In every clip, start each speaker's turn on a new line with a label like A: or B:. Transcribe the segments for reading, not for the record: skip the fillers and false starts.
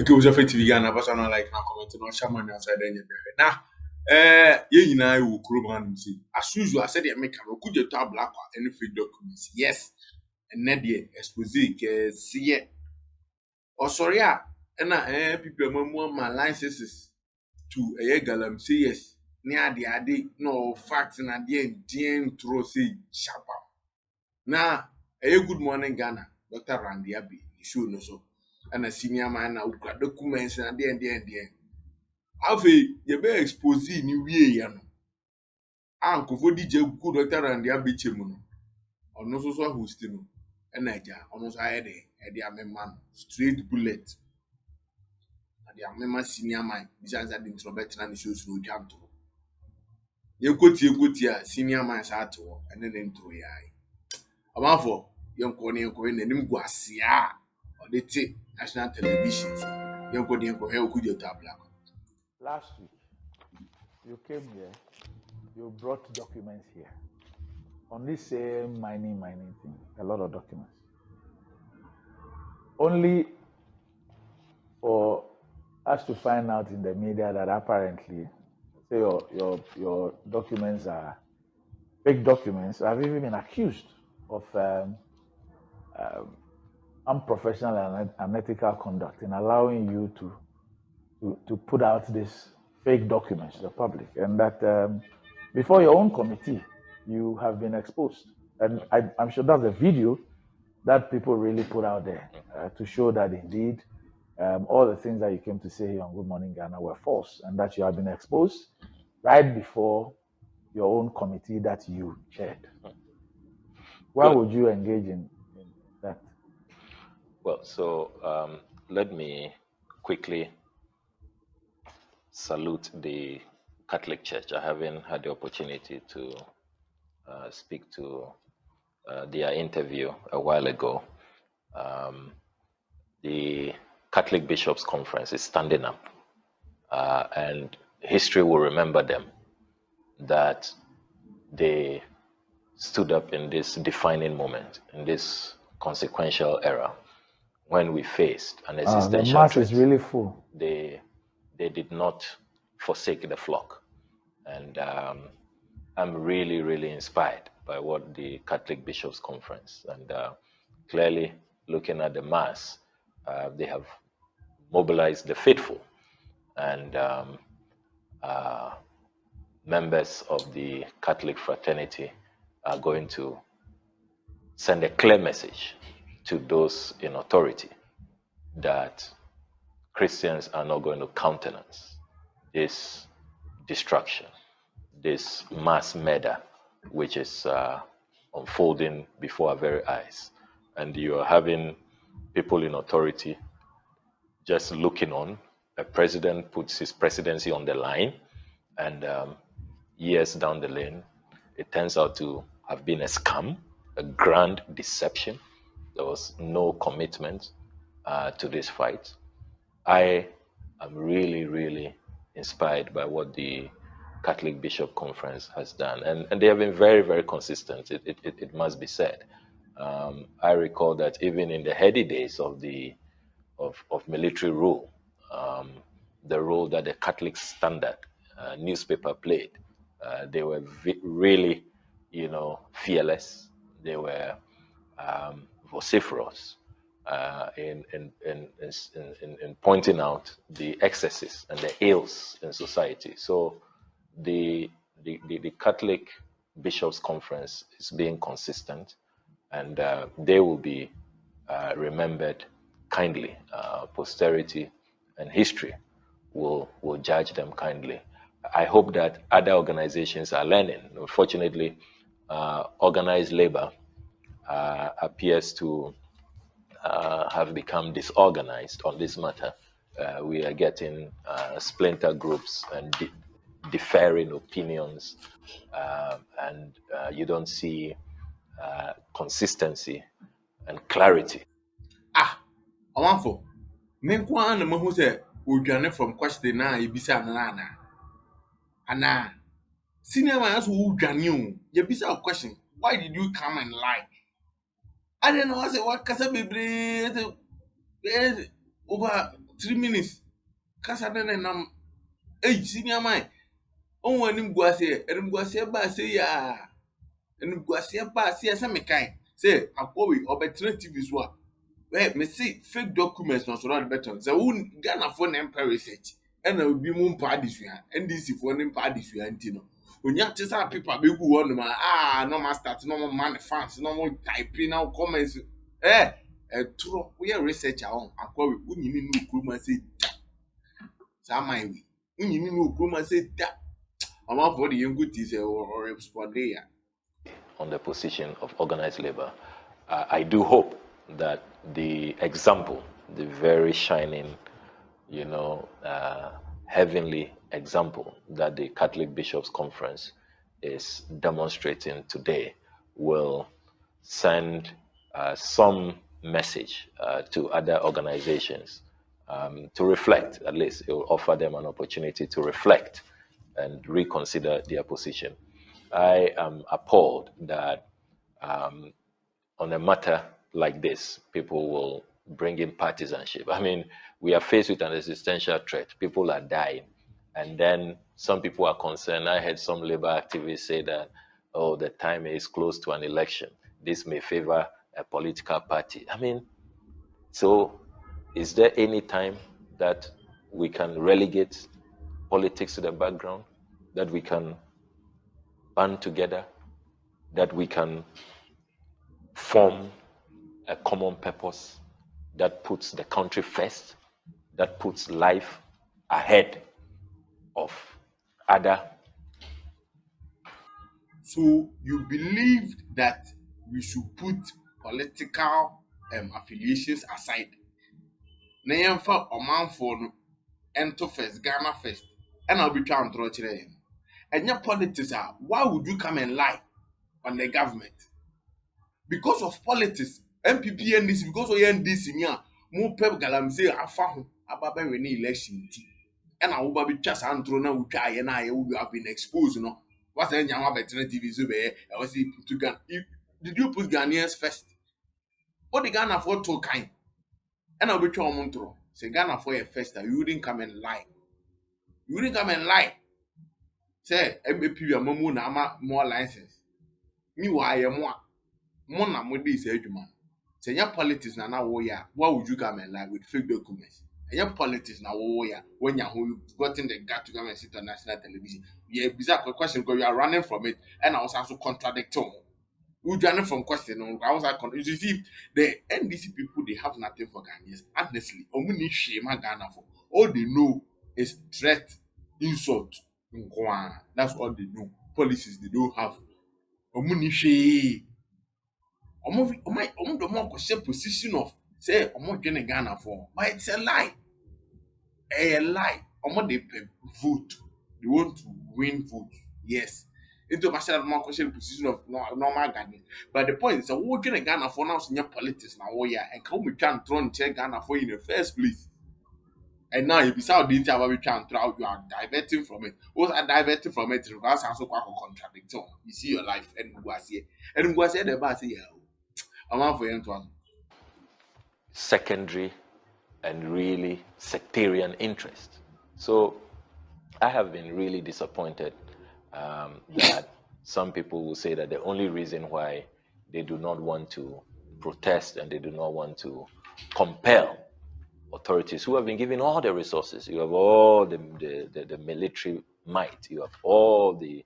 A: Okay, was afraid to be Ghana, but I'm not like now commenting on Shaman outside then. Now, you know, will Kuruman see. As usual, I said, I make a good job black or any free documents. Yes, and Nadia expose, see it. Or sorry, and people more my licenses to a galam say yes. Near the ade, no facts and idea, DM throw say sharp. Now, a good morning, Ghana, Dr. Randy Abbey, you should know so. And a senior man now got documents and the end. Afei, yɛbɛ expose ni wie ya no. A nkɔfo DJ good Dr. Randy Abbey chemu no. Ɔno nso so host no. Ɛna agya, ɔno nso ayɛ de, ɛde amema no. Straight bullet. Ɛde amema senior man. Bisa nsa de introvert na ne shows no odi anto. Yɛnkɔtie a senior man sa ato hɔ, ɛne ne intro yɛ ayi. Amanfo, yɛnkɔ n'anim gu ase a ɔde te national television. Yɛnkɔ hɛ Okudzeto abla.
B: Last week, you came here, you brought documents here on this same mining thing, a lot of documents. Only for us to find out in the media that apparently, say your documents are fake documents. I've even been accused of unprofessional and unethical conduct in allowing you to put out these fake documents to the public, and that before your own committee, you have been exposed. And I'm sure that's a video that people really put out there to show that indeed all the things that you came to say here on Good Morning Ghana were false, and that you have been exposed right before your own committee that you chaired. Why would you engage in that?
C: Well, so let me quickly salute the Catholic Church. I haven't had the opportunity to speak to their interview a while ago. The Catholic Bishops' Conference is standing up, and history will remember them, that they stood up in this defining moment, in this consequential era, when we faced an existential
B: the mass
C: threat.
B: is really full.
C: They did not forsake the flock. And I'm really, really inspired by what the Catholic Bishops' Conference, and clearly looking at the mass, they have mobilized the faithful and members of the Catholic fraternity are going to send a clear message to those in authority that Christians are not going to countenance this destruction, this mass murder, which is unfolding before our very eyes. And you are having people in authority just looking on. A president puts his presidency on the line, and years down the lane, it turns out to have been a scam, a grand deception. There was no commitment to this fight. I am really, really inspired by what the Catholic Bishop Conference has done. And they have been very, very consistent, it must be said. I recall that even in the heady days of military rule, the role that the Catholic Standard newspaper played, they were really, fearless. They were vociferous in pointing out the excesses and the ills in society. So the Catholic Bishops' Conference is being consistent, and they will be remembered kindly. Posterity and history will judge them kindly. I hope that other organizations are learning. Unfortunately, organized labor appears to have become disorganized on this matter. We are getting splinter groups and differing opinions, and you don't see consistency and clarity.
A: Amanfo, me nko ara na mahu sɛ odwane from question na ebisa na ana senior man aso odwane o yebisa a question, why did you come and lie? I don't know, I say what kasa bebre over 3 minutes. Kasa na nam. Senior man. On wanim guase. Enim guase ba say ya. Enim guase ba say say me kan. Say akwowe obetre TV so a. Me see fake documents no so that better. Say won Ghana for na empire research. And obi mu mpa adisua. NDC for ne mpa adisua anti no. Onya te sa paper be gu won ma no ma start no man fans no mo type na comments. True we research on akwowe unyini no kroma say sa man we. Unyini no kroma say da. Mama for the young say or respond there.
C: On the position of organized labor, I do hope that the example, the very shining, heavenly example that the Catholic Bishops' Conference is demonstrating today will send some message to other organizations to reflect. At least it will offer them an opportunity to reflect and reconsider their position. I am appalled that on a matter like this, people will bring in partisanship. I mean, we are faced with an existential threat. People are dying. And then some people are concerned. I heard some labor activists say that, oh, the time is close to an election. This may favor a political party. I mean, so is there any time that we can relegate politics to the background, that we can band together, that we can form a common purpose that puts the country first, that puts life ahead of other?
A: So you believed that we should put political affiliations aside. Na yɛmfa ɔmanfoɔ no ɛnto first, Ghana first. And I'll be trying to throw it. And your politics are, why would you come and lie on the government? Because of politics, MPP and this, because of NDC, more pep galamsey afahu ababe any election. And I will be just antrona who try and I will have been exposed, What's the young better TV so I was to Ghana. Did you put Ghanaians first? What the Ghana for to kind? And I'll be trying Montro. Say Ghana for your first, you wouldn't come and lie. You wouldn't come and lie. Say MPP amamu na ama more license. Me why more na mo dey say adwuma. Say your politics na wo ya. Why would you come and lie with fake documents? And your politics na wo ya when you gotten the gut to come and sit on national television. Yeah, bizarre question because you are running from it and I was also contradicting. We running from question I was like you see the NDC people they have nothing for Ghanaians. Honestly, omuni shame Ghana for. All they know is threat, insult. That's all they know. Policies they don't have. Omuni shame. Omo the more position of say omo join Ghana for. But it's a lie. A lie. Omo they vote. They want to win vote. Yes. Into a more position of normal Ghanaian. But the point is, who join Ghana for now? Senior politics now. Oh yeah, and come we can turn check Ghana for in the first place. And now if you saw the interview we can throw, you are diverting from it. What are diverting from it? Because also quite contradictory. You see your life and Nguasie. And Nguasie the boss say, I'm out for you to
C: Secondary and really sectarian interest. So I have been really disappointed that some people will say that the only reason why they do not want to protest and they do not want to compel authorities who have been given all the resources, you have all the military might, you have all the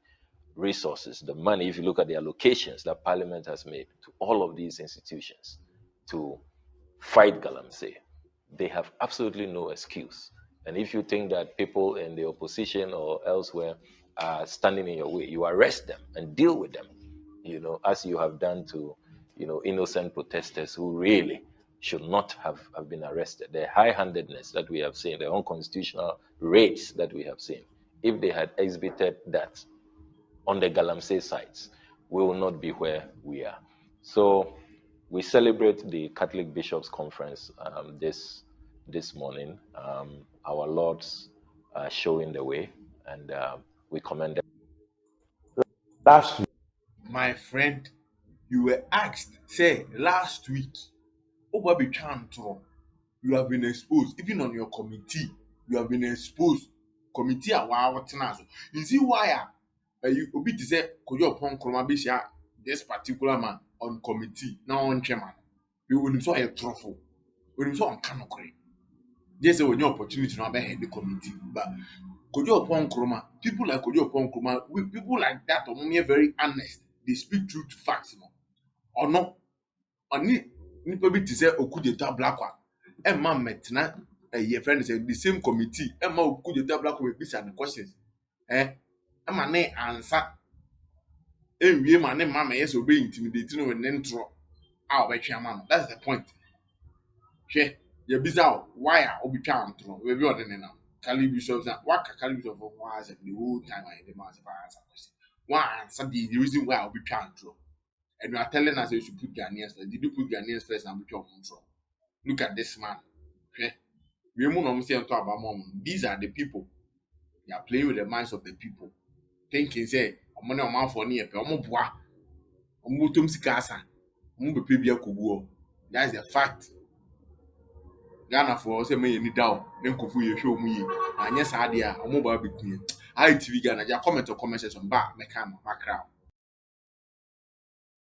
C: resources, the money, if you look at the allocations that Parliament has made to all of these institutions to fight Galamsey, they have absolutely no excuse. And if you think that people in the opposition or elsewhere are standing in your way, you arrest them and deal with them, as you have done to, innocent protesters who really should not have been arrested. The high-handedness that we have seen, the unconstitutional raids that we have seen, if they had exhibited that on the Galamsey sites, we will not be where we are. So we celebrate the Catholic Bishops' Conference this morning. Our lords are showing the way, and we commend them.
B: Last week,
A: my friend, you were asked, say last week, Oba be chantro. You have been exposed. Even on your committee, you have been exposed. Committee a wow so. You see why you obi to say kojo upon kroma be share this particular man on committee now on chairman. You will so a truffle. When you so on canokre. Just say when your opportunity to head the committee. But kojo upon kroma, people like kojo upon kroma, people like that are very honest. They speak true to facts, you know. Or no. Oni nipa bi te say Okudzeto black one. Emma metna your friend say the same committee. Emma Okudzeto black one be the questions. Emma ne answer. Enwie ma ne mama yes obey intimidating no when ntro. Ah obetwa ma. That's the point. Hwe, ye bizarre why are obetwa ntro. We be ordene now. Kali bishops and what Kali bishop was the whole time I the answer question. One answer the reason why obetwa ntro. And you are telling us you should put Ghanaians first. Did you put Ghanaians first and put your control? Look at this man. Okay? These are the people. They are playing with the minds of the people. Thinking, say, I'm money on for near, I'm that's the fact. Ghana for say me any down, then Kofu you show me. And yes, idea, I'm mobile between. I TV Ghana, ya comment or comment section back, make background.